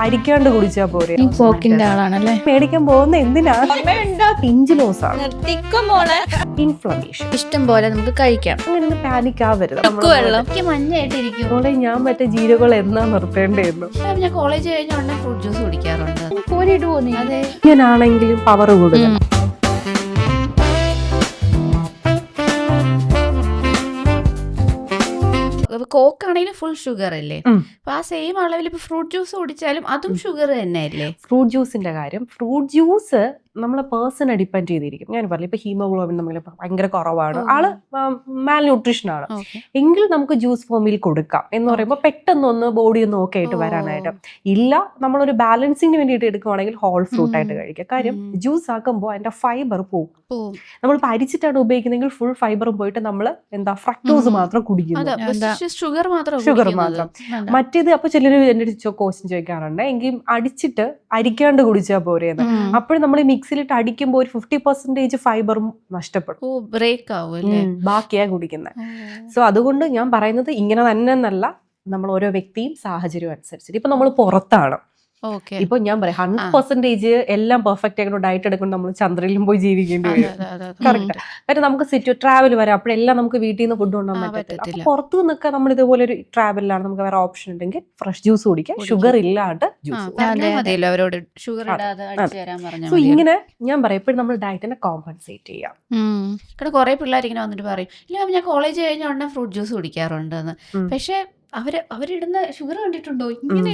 അരിക്കാണ്ട് കുടിച്ചാ പോരെ. ഈ പോക്കിന്റെ ആളാണല്ലേ. മേടിക്കാൻ പോകുന്ന എന്തിനാ? പിഞ്ച് ലോസ് ആണ്, ഇൻഫ്ലമേഷൻ. ഇഷ്ടം പോലെ നമുക്ക് കഴിക്കാം. അങ്ങനെ പാനിക് ആവരുത്. വെള്ളം മഞ്ഞായിട്ടിരിക്കും. അതുപോലെ ഞാൻ മറ്റേ ജീരകൾ എന്നാ നിർത്തേണ്ടതെന്ന്. ഞാൻ കോളേജ് കഴിഞ്ഞ ഉടനെ ഫ്രൂട്ട് ജ്യൂസ് കുടിക്കാറുണ്ട്. കോരിട്ട് പോന്നി. അതെ, ഞാനാണെങ്കിലും പവർ കൂടുതൽ. കോക്ക് ആണെങ്കിലും ഫുൾ ഷുഗർ അല്ലേ? അപ്പൊ ആ സെയിം അളവിൽ ഇപ്പൊ ഫ്രൂട്ട് ജ്യൂസ് കുടിച്ചാലും അതും ഷുഗർ തന്നെ അല്ലേ? ഫ്രൂട്ട് ജ്യൂസിന്റെ കാര്യം, ഫ്രൂട്ട് ജ്യൂസ് നമ്മളെ പേഴ്സണെ ഡിപ്പെൻഡ് ചെയ്തിരിക്കും. ഞാൻ പറഞ്ഞു ഇപ്പൊ ഹീമോഗ്ലോബിൻ നമ്മൾ ഭയങ്കര കുറവാണ്, ആള് മാൽ ന്യൂട്രീഷൻ ആണ്, എങ്കിൽ നമുക്ക് ജ്യൂസ് ഫോമിൽ കൊടുക്കാം എന്ന് പറയുമ്പോൾ പെട്ടെന്നൊന്ന് ബോഡി ഒന്ന് ഓക്കെ ആയിട്ട് വരാനായിട്ട്. ഇല്ല, നമ്മളൊരു ബാലൻസിങ്ങിന് വേണ്ടിയിട്ട് എടുക്കുവാണെങ്കിൽ ഹോൾ ഫ്രൂട്ട് ആയിട്ട് കഴിക്കാം. കാര്യം ജ്യൂസ് ആക്കുമ്പോൾ അതിന്റെ ഫൈബർ പോകും. നമ്മളിപ്പോൾ അരിച്ചിട്ടാണ് ഉപയോഗിക്കുന്നെങ്കിൽ ഫുൾ ഫൈബറും പോയിട്ട് നമ്മൾ എന്താ ഫ്രക്ടോസ് മാത്രം കുടിക്കുന്നു, ഷുഗർ മാത്രം. മറ്റേത് അപ്പൊ ചിലർ എന്റെ ക്വസ്റ്റ്യൻ ചോദിക്കാറുണ്ട്, എങ്കിൽ അടിച്ചിട്ട് അരിക്കാണ്ട് കുടിച്ചാൽ പോരെയെന്ന്. അപ്പോൾ നമ്മൾ മിക്സിലിട്ട് അടിക്കുമ്പോൾ ഒരു 50% ഫൈബറും നഷ്ടപ്പെടും, ബ്രേക്ക് ആവും, ബാക്കിയാ കുടിക്കുന്നത്. സോ അതുകൊണ്ട് ഞാൻ പറയുന്നത് ഇങ്ങനെ തന്നെ എന്നല്ല, നമ്മൾ ഓരോ വ്യക്തിയും സാഹചര്യം അനുസരിച്ചിട്ട്. ഇപ്പൊ നമ്മൾ പുറത്താണ്, ഇപ്പൊ ഞാൻ പറയാം 100% എല്ലാം പെർഫെക്റ്റ് ആയിട്ട് ഡയറ്റ് എടുക്കണം, നമ്മൾ ചന്ദ്രയിലും പോയി ജീവിക്കേണ്ടി വരും. കറക്റ്റ്. കാര്യം നമുക്ക് ട്രാവൽ വരാം, അപ്പോഴെല്ലാം നമുക്ക് വീട്ടിൽ നിന്ന് ഫുഡ് കൊണ്ടുപോകാൻ പറ്റത്തില്ല. പുറത്തു നിന്നൊക്കെ നമ്മൾ ഇതുപോലെ ഒരു ട്രാവലിലാണ്, നമുക്ക് വേറെ ഓപ്ഷൻ ഉണ്ടെങ്കിൽ ഫ്രഷ് ജ്യൂസ് കുടിക്കാം, ഷുഗർ ഇല്ലാണ്ട് ജ്യൂസ്. സോ ഇങ്ങനെ ഞാൻ പറയാം എപ്പോഴും നമ്മൾ ഡയറ്റിനെ കോമ്പൻസേറ്റ് ചെയ്യാം. കുറെ പിള്ളേർ ഇങ്ങനെ വന്നിട്ട് പറയും, ഇല്ല ഞാൻ കോളേജ് കഴിഞ്ഞ ഉടനെ ഫ്രൂട്ട് ജ്യൂസ് കുടിക്കാറുണ്ടെന്ന്. പക്ഷെ അവരിടുന്ന ഷുഗർ കണ്ടിട്ടുണ്ടോ? ഇങ്ങനെ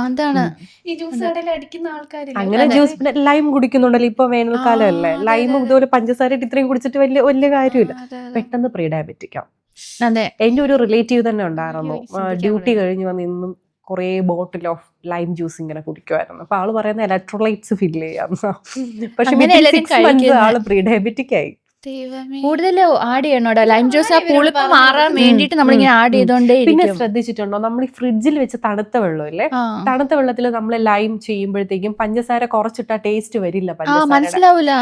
അതാണ് ഈ ജ്യൂസ് കടയിൽ അടിക്കുന്ന ആൾക്കാർ. അങ്ങനെ ജ്യൂസ് ലൈം കുടിക്കുന്നുണ്ടല്ലോ, ഇപ്പൊ വേനൽക്കാലം അല്ലേ, ലൈമും ഇതുപോലെ പഞ്ചസാര ഇത്രയും കുടിച്ചിട്ട് വലിയ കാര്യമില്ല, പെട്ടെന്ന് പ്രീ ഡയബറ്റിക് ആവും. അതെ, എന്റെ ഒരു റിലേറ്റീവ് തന്നെ ഉണ്ടായിരുന്നു, ഡ്യൂട്ടി കഴിഞ്ഞ് വന്ന് ഇന്നും കുറെ ബോട്ടിൽ ഓഫ് ലൈം ജ്യൂസ് ഇങ്ങനെ കുടിക്കുമായിരുന്നു. അപ്പൊ ആള് പറയുന്ന ഇലക്ട്രോലൈറ്റ്സ് ഫില്ല് ചെയ്യാം. പക്ഷെ ആള് പ്രീ ഡയബറ്റിക് ആയി. കൂടുതൽ ആഡ് ചെയ്യണോടാ ലൈം ജ്യൂസ്, ആ പുളിപ്പ് മാറാൻ വേണ്ടിട്ട് നമ്മളിങ്ങനെ ആഡ് ചെയ്തോണ്ടേ. പിന്നെ ശ്രദ്ധിച്ചിട്ടുണ്ടോ, നമ്മൾ ഈ ഫ്രിഡ്ജിൽ വെച്ച് തണുത്ത വെള്ളമില്ലേ, തണുത്ത വെള്ളത്തിൽ നമ്മൾ ലൈം ചെയ്യുമ്പോഴത്തേക്കും പഞ്ചസാര കുറച്ചിട്ടാ ടേസ്റ്റ് വരില്ല, മനസ്സിലാവൂല.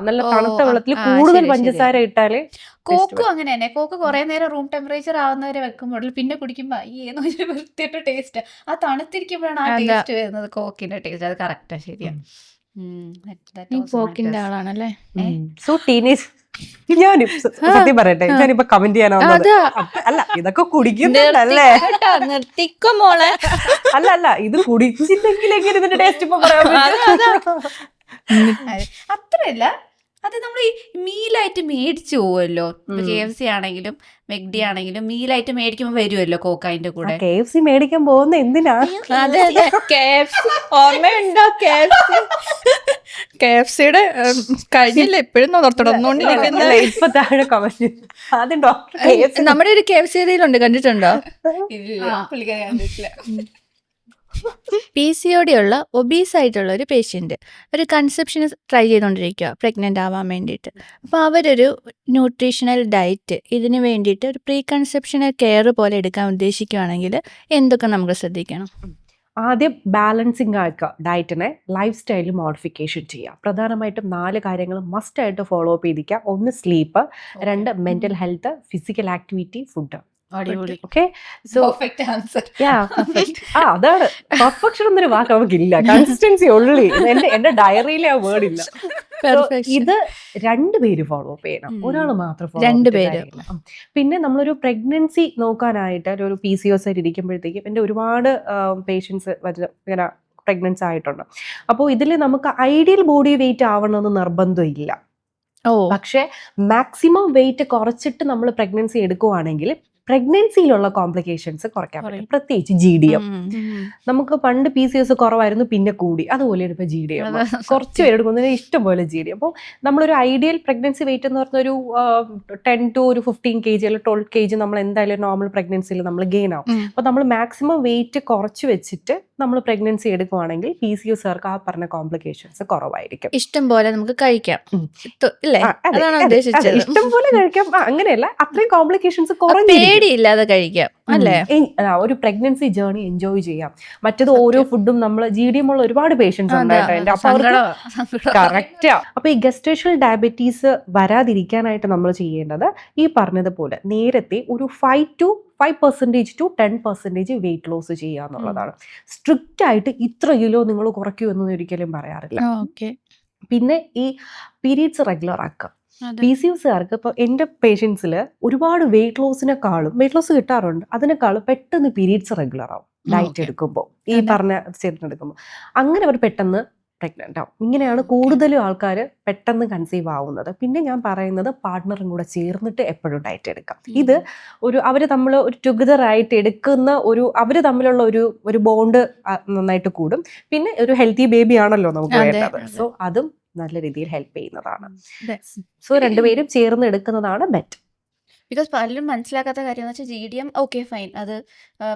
നല്ല തണുത്ത വെള്ളത്തിൽ കൂടുതൽ പഞ്ചസാര ഇട്ടാലേ. കോക്കും അങ്ങനെ തന്നെ, കോക്ക് കുറെ നേരം റൂം ടെമ്പറേച്ചർ ആവുന്നവരെ വെക്കുമ്പോൾ പിന്നെ കുടിക്കുമ്പോ ഈ വൃത്തിയുടെ ടേസ്റ്റ്, ആ തണുത്തിരിക്കുമ്പോഴാണ് ആ ടേസ്റ്റ് വരുന്നത്, കോക്കിന്റെ ടേസ്റ്റ്. അത് കറക്റ്റാ, ശരിയാ. പോക്കിന്റെ ആളാണല്ലേ. സോ ടീനേജ് ഞാനും സത്യം പറയട്ടെ, ഞാനിപ്പോ കമന്റ് ചെയ്യാനോ അല്ല, ഇതൊക്കെ കുടിക്കുന്നുണ്ടല്ലേ, അല്ല ഇത് കുടിച്ചില്ലെങ്കിൽ എങ്ങനെ ഇതിന്റെ ടേസ്റ്റ് ഇപ്പൊ പറയാൻ അത്രയല്ല. അത് നമ്മൾ ഈ മീലായിട്ട് മേടിച്ചു പോവല്ലോ, KFC ആണെങ്കിലും മെഗ്ഡി ആണെങ്കിലും മീലായിട്ട് മേടിക്കുമ്പോ വരുമല്ലോ കോക്ക് അതിന്റെ കൂടെ. KFC മേടിക്കാൻ പോകുന്ന എന്തിനാ? അതെ അതെ, ഓർമ്മയുണ്ടോ KFCയുടെ കഴിഞ്ഞില്ല, എപ്പോഴും തുടർന്നുകൊണ്ടിരിക്കുന്ന. ഇപ്പൊ താഴെ കമന്റ് ആദ്യം ഡോക്ടർ നമ്മുടെ ഒരു KFC ഏരിയയിലുണ്ട്, കണ്ടിട്ടുണ്ടോ? PCOD ഉള്ള ഒബീസ് ആയിട്ടുള്ള ഒരു പേഷ്യൻ്റ് ഒരു കൺസെപ്ഷന് ട്രൈ ചെയ്തുകൊണ്ടിരിക്കുക, പ്രഗ്നൻ്റ് ആവാൻ വേണ്ടിയിട്ട്. അപ്പോൾ അവരൊരു ന്യൂട്രീഷണൽ ഡയറ്റ് ഇതിന് വേണ്ടിയിട്ട് ഒരു പ്രീ കൺസെപ്ഷണൽ കെയർ പോലെ എടുക്കാൻ ഉദ്ദേശിക്കുകയാണെങ്കിൽ എന്തൊക്കെ നമുക്ക് ശ്രദ്ധിക്കണം? ആദ്യം ബാലൻസിങ് ആക്കുക ഡയറ്റിനെ, ലൈഫ് സ്റ്റൈൽ മോഡിഫിക്കേഷൻ ചെയ്യുക. പ്രധാനമായിട്ടും 4 കാര്യങ്ങൾ മസ്റ്റ് ആയിട്ട് ഫോളോ അപ്പ് ചെയ്തിരിക്കുക. 1 sleep, 2 mental health, physical activity, food. Okay, so അതാണ് പെർഫെക്ഷൻ എന്നൊരു വാക്ക് നമുക്കില്ല, കൺസിസ്റ്റൻസി ഉള്ളി. എന്റെ ഡയറിയിലെ ആ വേർഡ് ഇല്ല. ഇത് 2 പേര് ഫോളോ അപ്പ് ചെയ്യണം, ഒരാൾ മാത്രം ഫോളോ അപ്പ് ചെയ്യില്ല. പിന്നെ നമ്മളൊരു പ്രഗ്നൻസി നോക്കാനായിട്ട് ഒരു PCOS ആയിട്ട് ഇരിക്കുമ്പോഴത്തേക്കും എൻ്റെ ഒരുപാട് പേഷ്യൻസ് ഇങ്ങനെ പ്രഗ്നൻസി ആയിട്ടുണ്ട്. അപ്പോൾ ഇതിൽ നമുക്ക് ഐഡിയൽ ബോഡി വെയിറ്റ് ആവണമെന്ന് നിർബന്ധമില്ല. പക്ഷെ മാക്സിമം വെയിറ്റ് കുറച്ചിട്ട് നമ്മൾ പ്രഗ്നൻസി എടുക്കുവാണെങ്കിൽ പ്രഗ്നൻസിയിലുള്ള കോംപ്ലിക്കേഷൻസ് കുറയ്ക്കാൻ പറ്റും. പ്രത്യേകിച്ച് GDM. നമുക്ക് പണ്ട് PCOS കുറവായിരുന്നു, പിന്നെ കൂടി, അതുപോലെയാണ് ഇപ്പൊ GDM. കുറച്ച് പേരെടുക്കുന്നതിന് ഇഷ്ടം പോലെ GDM. അപ്പോൾ നമ്മളൊരു ഐഡിയൽ പ്രഗ്നൻസി വെയിറ്റ് എന്ന് പറഞ്ഞൊരു 10 to 15 kg അല്ലെങ്കിൽ 12 kg നമ്മൾ എന്തായാലും നോർമൽ പ്രഗ്നൻസിയിൽ നമ്മൾ ഗെയിൻ ആവും. അപ്പോൾ നമ്മൾ മാക്സിമം വെയിറ്റ് കുറച്ച് വെച്ചിട്ട് നമ്മൾ പ്രഗ്നൻസി എടുക്കുവാണെങ്കിൽ PCOSകാർക്ക് ആ പറഞ്ഞ കോംപ്ലിക്കേഷൻസ് കുറവായിരിക്കും. ഇഷ്ടം പോലെ നമുക്ക് കഴിക്കാം, ഇഷ്ടം പോലെ കഴിക്കാം. അങ്ങനെയല്ല, അത്രയും കോംപ്ലിക്കേഷൻസ് കുറഞ്ഞു, ഇല്ലാതെ കഴിക്കാം അല്ലേ. ഒരു പ്രഗ്നൻസി ജേർണി എൻജോയ് ചെയ്യാം. മറ്റേത് ഓരോ ഫുഡും നമ്മൾ GDM ഉള്ള ഒരുപാട് പേഷ്യൻസ് ഉണ്ടായിട്ടുണ്ട്. കറക്റ്റാ. അപ്പൊ ഈ ഗസ്റ്റേഷണൽ ഡയബറ്റീസ് വരാതിരിക്കാനായിട്ട് നമ്മൾ ചെയ്യേണ്ടത് ഈ പറഞ്ഞതുപോലെ നേരത്തെ ഒരു 5 to 5% to 10% വെയിറ്റ് ലോസ് ചെയ്യുക എന്നുള്ളതാണ്. സ്ട്രിക്റ്റ് ആയിട്ട് ഇത്ര കിലോ നിങ്ങൾ കുറയ്ക്കുമെന്ന് ഒരിക്കലും പറയാറില്ല. പിന്നെ ഈ പീരീഡ്സ് റെഗുലർ ആക്കുക. PCOSകാർക്ക് ഇപ്പോൾ എൻ്റെ പേഷ്യൻസിൽ ഒരുപാട് വെയിറ്റ് ലോസ് കിട്ടാറുണ്ട്, അതിനേക്കാളും പെട്ടെന്ന് പീരീഡ്സ് റെഗുലർ ആവും ഡയറ്റ് എടുക്കുമ്പോൾ, ഈ പറഞ്ഞ എടുക്കുമ്പോൾ. അങ്ങനെ അവർ പെട്ടെന്ന് പ്രഗ്നൻ്റ് ആവും. ഇങ്ങനെയാണ് കൂടുതലും ആൾക്കാർ പെട്ടെന്ന് കൺസീവ് ആവുന്നത്. പിന്നെ ഞാൻ പറയുന്നത് പാർട്ട്ണറും കൂടെ ചേർന്നിട്ട് എപ്പോഴും ഡയറ്റ് എടുക്കാം. ഇത് അവർ നമ്മൾ ഒരു ടുഗദർ ആയിട്ട് എടുക്കുന്ന അവർ തമ്മിലുള്ള ഒരു ബോണ്ട് നന്നായിട്ട് കൂടും. പിന്നെ ഒരു ഹെൽത്തി ബേബി ആണല്ലോ നമുക്ക് വേണ്ടത്. സോ അതും നല്ല രീതിയിൽ ഹെൽപ്പ് ചെയ്യുന്നതാണ്. സോ രണ്ടുപേരും ചേർന്ന് എടുക്കുന്നതാണ് ബെറ്റർ. ബിക്കോസ് പലരും മനസ്സിലാക്കാത്ത കാര്യം എന്ന് വെച്ചാൽ GDM ഓക്കെ ഫൈൻ, അത്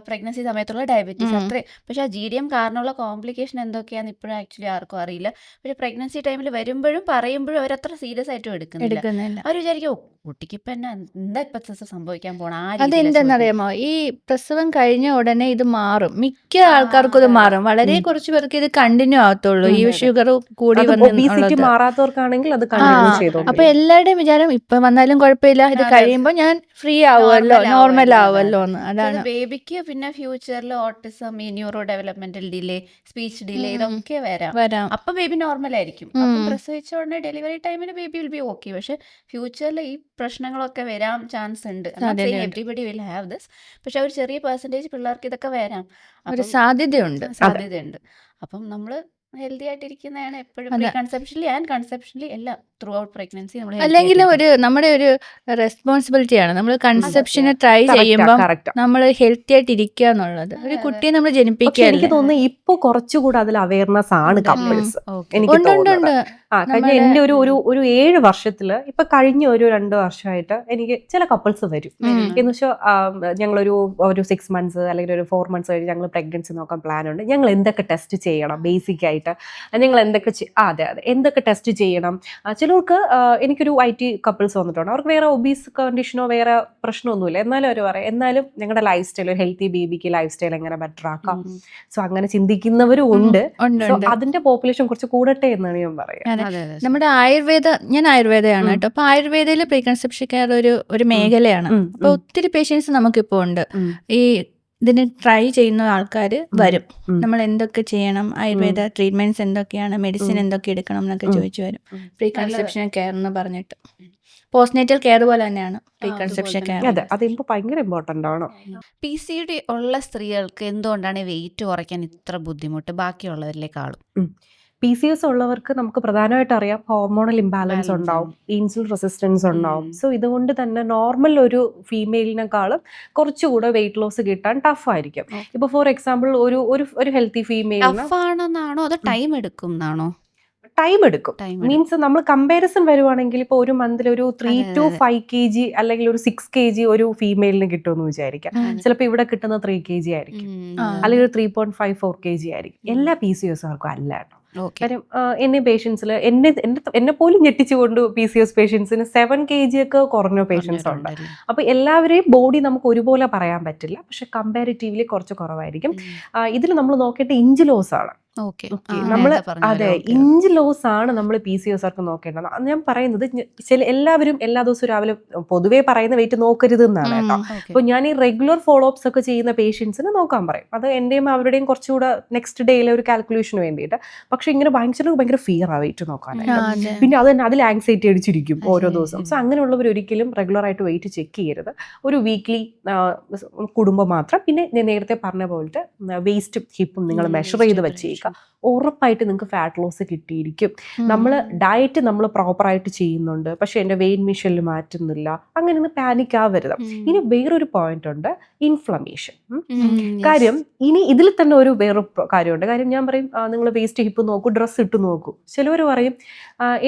പ്രഗ്നൻസി സമയത്തുള്ള ഡയബറ്റീസ് അത്രേ. പക്ഷെ ആ GDM കാരണമുള്ള കോംപ്ലിക്കേഷൻ എന്തൊക്കെയാന്ന് ഇപ്പോഴും ആക്ച്വലി ആർക്കും അറിയില്ല. പക്ഷെ പ്രഗ്നൻസി ടൈമിൽ വരുമ്പോഴും പറയുമ്പോഴും അവരത്ര സീരിയസ് ആയിട്ടും എടുക്കുന്നില്ല. അവർ വിചാരിക്കും കുട്ടിക്ക് ഇപ്പൊ എന്താ ഇപ്പൊ സംഭവിക്കാൻ പോണ. അതെന്താണെന്നറിയാമോ, ഈ പ്രസവം കഴിഞ്ഞ ഉടനെ ഇത് മാറും. മിക്ക ആൾക്കാർക്കും ഇത് മാറും. വളരെ കുറച്ച് പേർക്ക് ഇത് കണ്ടിന്യൂ ആവത്തുള്ളൂ. ഈ ഷുഗർ കൂടി മാറാത്തവർക്കാണെങ്കിൽ അത് കണ്ടിന്യൂ ചെയ്തോളും. അപ്പൊ എല്ലാവരുടെയും വിചാരം ഇപ്പൊ വന്നാലും കുഴപ്പമില്ല, ഇത് കഴിയുമ്പോൾ ഞാൻ ഫ്രീ ആവുമല്ലോ, നോർമൽ ആവുമല്ലോ എന്ന്. അതാണ് ബേബിക്ക് പിന്നെ ഫ്യൂച്ചറിൽ ഓട്ടിസം, ഈ neuro developmental delay, speech delay ഇതൊക്കെ വരാം. അപ്പൊ ബേബി നോർമൽ ആയിരിക്കും. പ്രസവിച്ച ഉടനെ ഡെലിവറി ടൈമിൽ ബേബി വിൽ ബി ഓക്കെ. പക്ഷെ ഫ്യൂച്ചറിൽ ഈ പ്രശ്നങ്ങളൊക്കെ വരാൻ ചാൻസ് ഉണ്ട്. Everybody will have this. പക്ഷെ ഒരു ചെറിയ പെർസെന്റേജ് പിള്ളേർക്ക് ഇതൊക്കെ വരാം, ഒരു സാധ്യതയുണ്ട്. അപ്പം നമ്മള് ഹെൽത്തി ആയിട്ടിരിക്കുന്നതാണ് എപ്പോഴും. പ്രീ കൺസെപ്ഷനലി ആൻഡ് കൺസെപ്ഷനലി എല്ലാം ത്രൂ ഔട്ട് പ്രഗ്നൻസി നമ്മൾ അല്ലെങ്കിലും നമ്മുടെ ഒരു റെസ്പോൺസിബിലിറ്റിയാണ്. നമ്മൾ കൺസെപ്ഷന് ട്രൈ ചെയ്യുമ്പോൾ നമ്മൾ ഹെൽത്തി ആയിട്ട് ഇരിക്കുക എന്നുള്ളത്. ഒരു കുട്ടിയെ നമ്മൾ ജനിപ്പിക്കുക. എനിക്ക് തോന്നുന്നു ഇപ്പൊ കുറച്ചുകൂടെ അതിൽ അവയർനെസ് ആണ് കപ്പിൾസ്. എനിക്ക് തോന്നുന്നുണ്ട് കഴിഞ്ഞ എൻ്റെ ഒരു 7 വർഷത്തില് ഇപ്പൊ കഴിഞ്ഞ ഒരു 2 വർഷമായിട്ട് എനിക്ക് ചില കപ്പിൾസ് വരും. എന്ന് വെച്ചാൽ ഞങ്ങളൊരു 6 months അല്ലെങ്കിൽ ഒരു 4 months കഴിഞ്ഞ് ഞങ്ങൾ പ്രഗ്നൻസി നോക്കാൻ പ്ലാൻ ഉണ്ട്, ഞങ്ങൾ എന്തൊക്കെ ടെസ്റ്റ് ചെയ്യണം, ബേസിക് ആയിട്ട് ഞങ്ങൾ എന്തൊക്കെ ടെസ്റ്റ് ചെയ്യണം. ചിലർക്ക് എനിക്കൊരു IT കപ്പിൾസ് വന്നിട്ടുണ്ട്, അവർക്ക് വേറെ ഒബീസ് കണ്ടീഷനോ വേറെ പ്രശ്നമൊന്നുമില്ല, എന്നാലും അവർ പറയും എന്നാലും ഞങ്ങളുടെ ലൈഫ് സ്റ്റൈൽ, ഒരു ഹെൽത്തി ബേബിക്ക് ലൈഫ് സ്റ്റൈൽ എങ്ങനെ ബെറ്റർ ആക്കാം. സോ അങ്ങനെ ചിന്തിക്കുന്നവരും ഉണ്ട്. അതിന്റെ പോപ്പുലേഷൻ കുറച്ച് കൂടട്ടെ എന്നാണ് ഞാൻ പറയുക. നമ്മുടെ ഞാൻ ആയുർവേദയാണ് കേട്ടോ. അപ്പൊ ആയുർവേദയിൽ പ്രീ കൺസെപ്ഷൻ കെയർ ഒരു മേഖലയാണ്. അപ്പൊ ഒത്തിരി പേഷ്യൻസ് നമുക്കിപ്പോ ഉണ്ട്. ഈ ഇതിന് ട്രൈ ചെയ്യുന്ന ആൾക്കാർ വരും, നമ്മൾ എന്തൊക്കെ ചെയ്യണം, ആയുർവേദ ട്രീറ്റ്മെന്റ്സ് എന്തൊക്കെയാണ്, മെഡിസിൻ എന്തൊക്കെ എടുക്കണം എന്നൊക്കെ ചോദിച്ചു വരും. പ്രീ കൺസെപ്ഷൻ കെയർ എന്ന് പറഞ്ഞിട്ട് പോസ്റ്റ്നേറ്റൽ കെയർ പോലെ തന്നെയാണ് പ്രീ കൺസെപ്ഷൻ കെയർ. അതിപ്പോ ഭയങ്കര ഇമ്പോർട്ടന്റ് ആണ്. PCOD ഉള്ള സ്ത്രീകൾക്ക് എന്തുകൊണ്ടാണ് വെയിറ്റ് കുറയ്ക്കാൻ ഇത്ര ബുദ്ധിമുട്ട് ബാക്കിയുള്ളവരിലേക്കാളും? PCOS ഉള്ളവർക്ക് നമുക്ക് പ്രധാനമായിട്ട് അറിയാം ഹോർമോണൽ ഇംബാലൻസ് ഉണ്ടാവും, ഇൻസുലിൻ റെസിസ്റ്റൻസ് ഉണ്ടാവും. സോ ഇതുകൊണ്ട് തന്നെ നോർമൽ ഒരു ഫീമെയിലിനെക്കാളും കുറച്ചുകൂടെ വെയിറ്റ് ലോസ് കിട്ടാൻ ടഫ് ആയിരിക്കും. ഇപ്പൊ ഫോർ എക്സാമ്പിൾ ഒരു ഹെൽത്തി ഫീമെയിലിന് ആണോ അതോ ടൈം എടുക്കും എന്നാണോ? ടൈം എടുക്കും. മീൻസ് നമ്മൾ കമ്പാരിസൺ വരുവാണെങ്കിൽ ഇപ്പോൾ ഒരു മന്തിൽ ഒരു 3 to 5 kg അല്ലെങ്കിൽ ഒരു 6 kg ഒരു ഫീമെയിലിന് കിട്ടുമെന്ന് വിചാരിക്കാം. ചിലപ്പോൾ ഇവിടെ കിട്ടുന്ന 3 kg ആയിരിക്കും, അല്ലെങ്കിൽ ഒരു 3.54 kg ആയിരിക്കും. എല്ലാ PCOSകാർക്കും അല്ല കേട്ടോ. കാര്യം എന്നെ പേഷ്യൻസിൽ എന്നെ പോലും ഞെട്ടിച്ചുകൊണ്ട് PCOS പേഷ്യൻസിന് 7 kg ഒക്കെ കുറഞ്ഞ പേഷ്യൻസ് ഉണ്ട്. അപ്പൊ എല്ലാവരെയും ബോഡി നമുക്ക് ഒരുപോലെ പറയാൻ പറ്റില്ല, പക്ഷെ കമ്പാരിറ്റീവ്ലി കുറച്ച് കുറവായിരിക്കും. ഇതിൽ നമ്മൾ നോക്കേണ്ട ഇഞ്ച് ലോസ് ആണ്. ഇഞ്ച് ലോസ് ആണ് നമ്മൾ PCOSകാർക്ക് നോക്കേണ്ടത്. ഞാൻ പറയുന്നത് എല്ലാവരും എല്ലാ ദിവസവും രാവിലെ പൊതുവേ പറയുന്ന വെയിറ്റ് നോക്കരുത് എന്നാണ് കേട്ടോ. അപ്പൊ ഞാൻ ഈ റെഗുലർ ഫോളോ അപ്സ് ഒക്കെ ചെയ്യുന്ന പേഷ്യൻസിന് നോക്കാൻ പറയും. അത് എന്റെയും അവരുടെയും കുറച്ചുകൂടെ നെക്സ്റ്റ് ഡേയിലെ ഒരു കാൽക്കുലേഷന് വേണ്ടിയിട്ട്. പക്ഷെ ഇങ്ങനെ ഭയങ്കര ഫിയർ ആ വെയിറ്റ് നോക്കാനായിട്ട്. പിന്നെ അത് തന്നെ അതിൽ ആങ്സൈറ്റി അടിച്ചിരിക്കും ഓരോ ദിവസം. സോ അങ്ങനെയുള്ളവർ ഒരിക്കലും റെഗുലർ ആയിട്ട് വെയിറ്റ് ചെക്ക് ചെയ്യരുത്. ഒരു വീക്ക്ലി കൂടുമ്പോൾ മാത്രം. പിന്നെ ഞാൻ നേരത്തെ പറഞ്ഞ പോലത്തെ വേസ്റ്റും ഹിപ്പും നിങ്ങൾ മെഷർ ചെയ്ത് വെച്ചേക്കുക. ഉറപ്പായിട്ട് നിങ്ങൾക്ക് ഫാറ്റ് ലോസ് കിട്ടിയിരിക്കും. നമ്മൾ ഡയറ്റ് നമ്മൾ പ്രോപ്പറായിട്ട് ചെയ്യുന്നുണ്ട്, പക്ഷെ എൻ്റെ വെയിറ്റ് മെഷീനിൽ മാറ്റുന്നില്ല, അങ്ങനെ ഒന്ന് പാനിക് ആവരുത്. ഇനി വേറൊരു പോയിന്റ് ഉണ്ട്, ഇൻഫ്ലമേഷൻ. കാര്യം ഇനി ഇതിൽ തന്നെ വേറൊരു കാര്യമുണ്ട്. കാര്യം ഞാൻ പറയും നിങ്ങൾ വേസ്റ്റ് ഹിപ്പ് നോക്കൂ, ഡ്രസ്സ് ഇട്ട് നോക്കൂ. ചിലവർ പറയും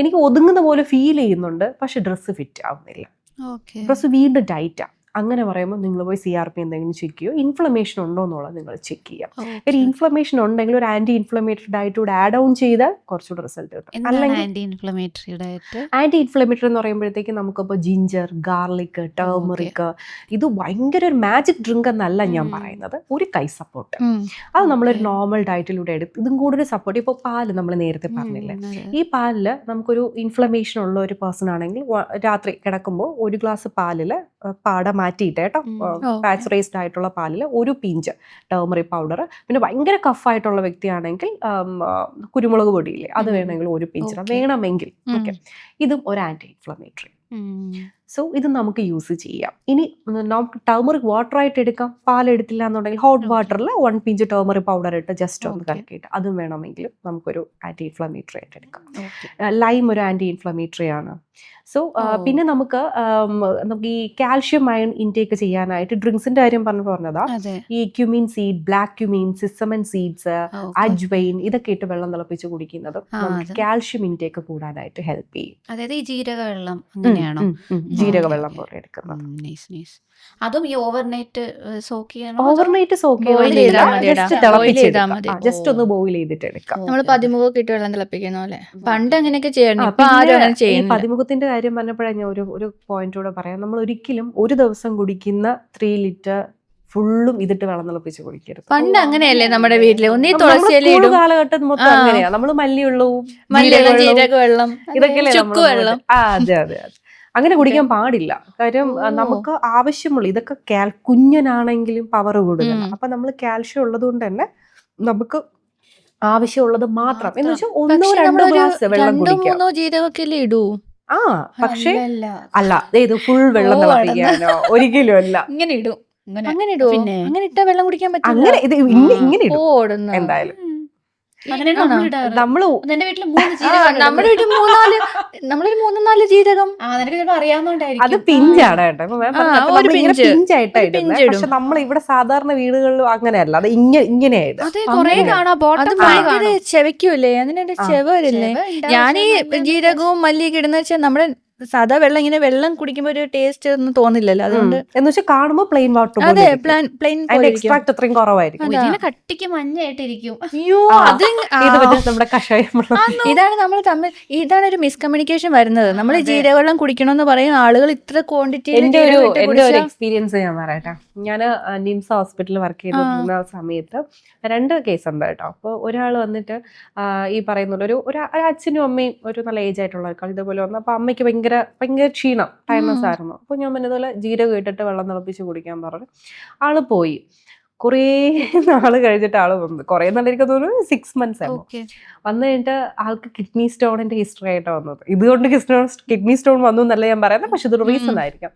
എനിക്ക് ഒതുങ്ങുന്ന പോലെ ഫീൽ ചെയ്യുന്നുണ്ട്, പക്ഷെ ഡ്രസ്സ് ഫിറ്റ് ആവുന്നില്ല, ഡ്രസ്സ് വീണ്ടും ടൈറ്റാ. അങ്ങനെ പറയുമ്പോൾ നിങ്ങൾ പോയി CRP എന്തെങ്കിലും ചെക്ക് ചെയ്യുമോ, ഇൻഫ്ലമേഷൻ ഉണ്ടോ എന്നുള്ളത് നിങ്ങൾ ചെക്ക് ചെയ്യാം. ഒരു ഇൻഫ്ലമേഷൻ ഉണ്ടെങ്കിൽ ഒരു ആന്റി ഇൻഫ്ലമേറ്ററി ഡയറ്റ് കൂടെ ആഡ് ഓൺ ചെയ്താൽ കുറച്ചുകൂടെ റിസൾട്ട് കിട്ടും. അല്ലെങ്കിൽ ആന്റി ഇൻഫ്ലമേറ്ററി എന്ന് പറയുമ്പോഴത്തേക്ക് നമുക്കിപ്പോൾ ജിഞ്ചർ, ഗാർലിക്, ടേമറിക്, ഇത് ഭയങ്കര ഒരു മാജിക് ഡ്രിങ്ക് എന്നല്ല ഞാൻ പറയുന്നത്, ഒരു കൈ സപ്പോർട്ട്. അത് നമ്മളൊരു നോർമൽ ഡയറ്റിലൂടെ എടുത്ത് ഇതും കൂടെ ഒരു സപ്പോർട്ട്. ഇപ്പോൾ പാല് നമ്മൾ നേരത്തെ പറഞ്ഞില്ലേ, ഈ പാലിൽ നമുക്കൊരു ഇൻഫ്ലമേഷൻ ഉള്ള ഒരു പേഴ്സൺ ആണെങ്കിൽ രാത്രി കിടക്കുമ്പോൾ 1 ഗ്ലാസ് പാലിൽ പാട മാറ്റിയിട്ട് കേട്ടോ, പാസ്ചറൈസ്ഡ് ആയിട്ടുള്ള പാലിൽ ഒരു പിഞ്ച് ടേമറിക് പൗഡർ, പിന്നെ ഭയങ്കര കഫായിട്ടുള്ള വ്യക്തിയാണെങ്കിൽ കുരുമുളക് പൊടിയില്ലേ അത് വേണമെങ്കിൽ ഒരു പിഞ്ച് വേണമെങ്കിൽ. ഓക്കെ, ഇതും ഒരു ആന്റി ഇൻഫ്ലമേറ്ററി. സോ ഇത് നമുക്ക് യൂസ് ചെയ്യാം. ഇനി നമുക്ക് ടേമറിക് വാട്ടർ ആയിട്ട് എടുക്കാം. പാലെടുത്തില്ല എന്നുണ്ടെങ്കിൽ ഹോട്ട് വാട്ടറിൽ 1 പിഞ്ച് ടേമറിക് പൗഡർ ഇട്ട് ജസ്റ്റ് ഒന്ന് കലക്കിയിട്ട് അതും വേണമെങ്കിലും നമുക്കൊരു ആന്റി ഇൻഫ്ലമേറ്ററി ആയിട്ട് എടുക്കാം. ലൈം ഒരു ആന്റി ഇൻഫ്ലമേറ്ററി ആണ്. സോ പിന്നെ നമുക്ക് ഈ കാൽഷ്യം അയൺ ഇൻടേക്ക് ചെയ്യാനായിട്ട് ഡ്രിങ്ക്സിന്റെ കാര്യം പറഞ്ഞതാ. ഈ cumin seed, black cumin, sesame seeds, ajwain ഇതൊക്കെ ഇട്ട് വെള്ളം തിളപ്പിച്ച് കുടിക്കുന്നത് നമുക്ക് കാൽഷ്യം ഇൻടേക്ക് കൂടാനായിട്ട് ഹെൽപ്പ് ചെയ്യും. അതായത് ഈ ജീരകവെള്ളം അങ്ങനെയാണോ? ജീരകവെള്ളം പോലെ എടുക്കുന്നത്. അതും ഈ ഓവർനൈറ്റ് സോക്ക് ചെയ്യണം. ഓവർനൈറ്റ് സോക്ക് ജസ്റ്റ് ഒന്ന് ബോയിൽ ചെയ്തിട്ട് എടുക്കാം. നമ്മൾ പതിമുഖമൊക്കെ ഇട്ട് വെള്ളം തിളപ്പിക്കുന്ന പോലെ പണ്ട് അങ്ങനെയൊക്കെ ചെയ്യണം. പതിമുഖത്തിന്റെ കാര്യം പറഞ്ഞപ്പോഴാണ് ഞാൻ ഒരു പോയിന്റ് കൂടെ പറയാം. നമ്മൾ ഒരിക്കലും ഒരു ദിവസം കുടിക്കുന്ന 3 ലിറ്റർ ഫുള്ളും ഇതിട്ട് വെള്ളം തിളപ്പിച്ച് കുടിക്കരുത്. പണ്ട് അങ്ങനെയല്ലേ നമ്മുടെ വീട്ടില് ഒന്നീ തുളസിയില കാലഘട്ടം മൊത്തം അങ്ങനെയാ. നമ്മള് മല്ലിവെള്ളവും ജീരകവെള്ളം ഇതൊക്കെ അതെ അതെ അങ്ങനെ കുടിക്കാൻ പാടില്ല. കാര്യം നമുക്ക് ആവശ്യമുള്ള ഇതൊക്കെ കുഞ്ഞനാണെങ്കിലും പവർ കൂടുതലാണ്. അപ്പൊ നമ്മൾ കാൽഷ്യം ഉള്ളത് കൊണ്ട് തന്നെ നമുക്ക് ആവശ്യമുള്ളത് മാത്രം എന്ന് വെച്ചാൽ 1-2 ഗ്ലാസ് വെള്ളം കുടിക്കാം. ജീരകമൊക്കെ ഇടൂ. പക്ഷേ അല്ല ഇത് ഫുൾ വെള്ളം തിളപ്പിക്കാനോ ഒരിക്കലും അല്ല. ഇങ്ങനെ ഇടും. അങ്ങനെ ഇടുവോ? അങ്ങനെ ഇട്ടാ വെള്ളം കുടിക്കാൻ പറ്റും. അങ്ങനെ ഇത് ഇങ്ങനെ ഇടും എന്തായാലും. നമ്മുടെ വീട്ടിൽ 3-4 ജീരകം അത് പിഞ്ചാണ് കേട്ടോ. പിഞ്ചായിട്ടാ ഇടുന്നത്. പക്ഷെ നമ്മൾ ഇവിടെ സാധാരണ വീടുകളിലും അങ്ങനെയല്ല, അത് ഇങ്ങനെയായിട്ട് ചെവയ്ക്കൂലേ, അതിന്റെ ചെവരില്ലേ. ഞാൻ ഈ ജീരകവും മല്ലിയൊക്കെ ഇടുന്ന വെച്ചാൽ നമ്മുടെ സാധാ വെള്ളം ഇങ്ങനെ വെള്ളം കുടിക്കുമ്പോ ഒരു ടേസ്റ്റ് ഒന്നും തോന്നില്ലല്ലോ. അതുകൊണ്ട് എന്ന് വെച്ചാൽ കാണുമ്പോൾ പ്ലെയിൻ വാട്ടർ, അതെ പ്ലെയിൻ എക്സ്ട്രാക്ട് അത്രയും കുറവായിരിക്കും. കട്ടിക്ക് മഞ്ഞായിട്ടിരിക്കും. അയ്യോ അത് നമ്മുടെ കഷായം. ഇതാണ് നമ്മൾ തമ്മിൽ ഇതാണ് ഒരു മിസ്കമ്മ്യൂണിക്കേഷൻ വരുന്നത്. നമ്മൾ ജീരകവെള്ളം കുടിക്കണമെന്ന് പറയും ആളുകൾ ഇത്ര ക്വാണ്ടിറ്റി. എന്റെ ഒരു എക്സ്പീരിയൻസ് ഞാൻ പറയട്ടെ. ഞാൻ നിംസ് ഹോസ്പിറ്റലിൽ വർക്ക് ചെയ്തിരുന്ന സമയത്ത് 2 കേസ് ഉണ്ട് കേട്ടോ. അപ്പോൾ ഒരാൾ വന്നിട്ട് ഈ പറയുന്ന ഒരു അച്ഛനും അമ്മയും ഒരു നല്ല ഏജ് ആയിട്ടുള്ള ആൾക്കാർ ഇതുപോലെ വന്നു. അപ്പൊ അമ്മയ്ക്ക് ഭയങ്കര ക്ഷീണം, ടയർനെസ് ആയിരുന്നു. അപ്പോൾ ഞാൻ ഇതുപോലെ ജീരകം ഇട്ടിട്ട് വെള്ളം തിളപ്പിച്ച് കുടിക്കാൻ പറഞ്ഞു. ആള് പോയി. കുറേ നാള് കഴിഞ്ഞിട്ട് ആള് വന്നു. കുറേ നാളെനിക്ക് തോന്നുന്നു 6 months ആയിരുന്നു. വന്നു കഴിഞ്ഞിട്ട് ആൾക്ക് കിഡ്നി സ്റ്റോണിന്റെ ഹിസ്റ്ററി ആയിട്ടാണ് വന്നത്. ഇതുകൊണ്ട് കിഡ്നി സ്റ്റോൺ വന്നു എന്നല്ല ഞാൻ പറയുന്നത്, പക്ഷെ ഇതൊരു റീസൺ ആയിരിക്കാം.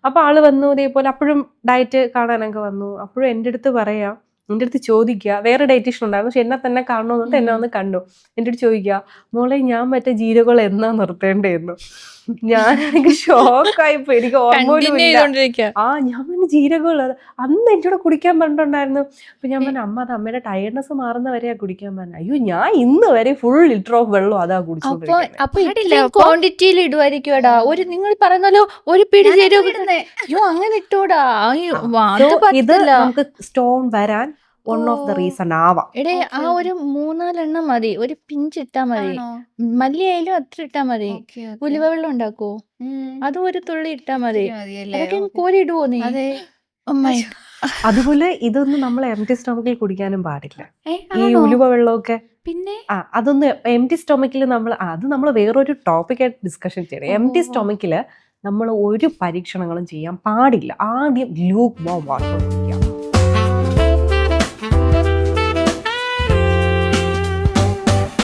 അപ്പൊ ആള് വന്നു ഇതേപോലെ അപ്പോഴും ഡയറ്റ് കാണാനൊക്കെ വന്നു. അപ്പോഴും എൻ്റെ അടുത്ത് ചോദിക്കുക, വേറെ ഡയറ്റീഷ്യൻ ഉണ്ടായിരുന്നു പക്ഷെ എന്നെ തന്നെ കാണണമെന്നിട്ട് എന്നെ വന്ന് കണ്ടു. എൻ്റെ അടുത്ത് ചോദിക്കുക, മോളെ ഞാൻ മറ്റേ ജീരകങ്ങൾ എന്നാ നിർത്തേണ്ടതെന്ന്. ഞാനെനിക്ക് ഷോക്കായിപ്പോ, എനിക്ക് ഓർമ്മയില്ല. ഞാൻ പറഞ്ഞ ജീരകങ്ങൾ അന്ന് എൻ്റെ കൂടെ കുടിക്കാൻ പറഞ്ഞിട്ടുണ്ടായിരുന്നു. അപ്പൊ ഞാൻ പറഞ്ഞു അമ്മ അത് അമ്മയുടെ ടയർനെസ് മാറുന്ന വരെയാ കുടിക്കാൻ പറഞ്ഞു. അയ്യോ ഞാൻ ഇന്ന് വരെ ഫുൾ ലിറ്റർ ഓഫ് വെള്ളം അതാ കുടിച്ചോണ്ടിരിക്കുന്നത്. ക്വാണ്ടിറ്റിയിൽ ഇടുവായിരിക്കുവാടാ. നിങ്ങൾ പറയുന്നല്ലോ ഒരു പിടി ജീരകം. അയ്യോ അങ്ങനെ ഇട്ടോടാ. ഇത് നമുക്ക് സ്റ്റോൺ വരാൻ വൺ ഓഫ് ദ റീസൺ ആവാം. എടേ ആ ഒരു 3-4 എണ്ണം മതി, ഒരു പിഞ്ച് ഇട്ടാ മതി. മല്ലിയായാലും അത്ര ഇട്ടാ മതി. ഉലുവ വെള്ളം ഉണ്ടാക്കോ, അതും ഒരു തുള്ളി ഇട്ടാ മതി. അതൊക്കെ കോരി ഇടുവോ നീ? അതുപോലെ ഇതൊന്നും നമ്മൾ എംപ്റ്റി സ്റ്റൊമക്കിൽ കുടിക്കാനും പാടില്ല. ഈ ഉലുവ വെള്ളമൊക്കെ പിന്നെ അതൊന്ന് എംപ്റ്റി സ്റ്റൊമക്കിൽ നമ്മൾ വേറൊരു ടോപ്പിക്കായിട്ട് ഡിസ്കഷൻ ചെയ്യണം. എംപ്റ്റി സ്റ്റൊമക്കില് നമ്മൾ ഒരു പരീക്ഷണങ്ങളും ചെയ്യാൻ പാടില്ല. ആദ്യം ലൂക്ക് വാം വാട്ടർ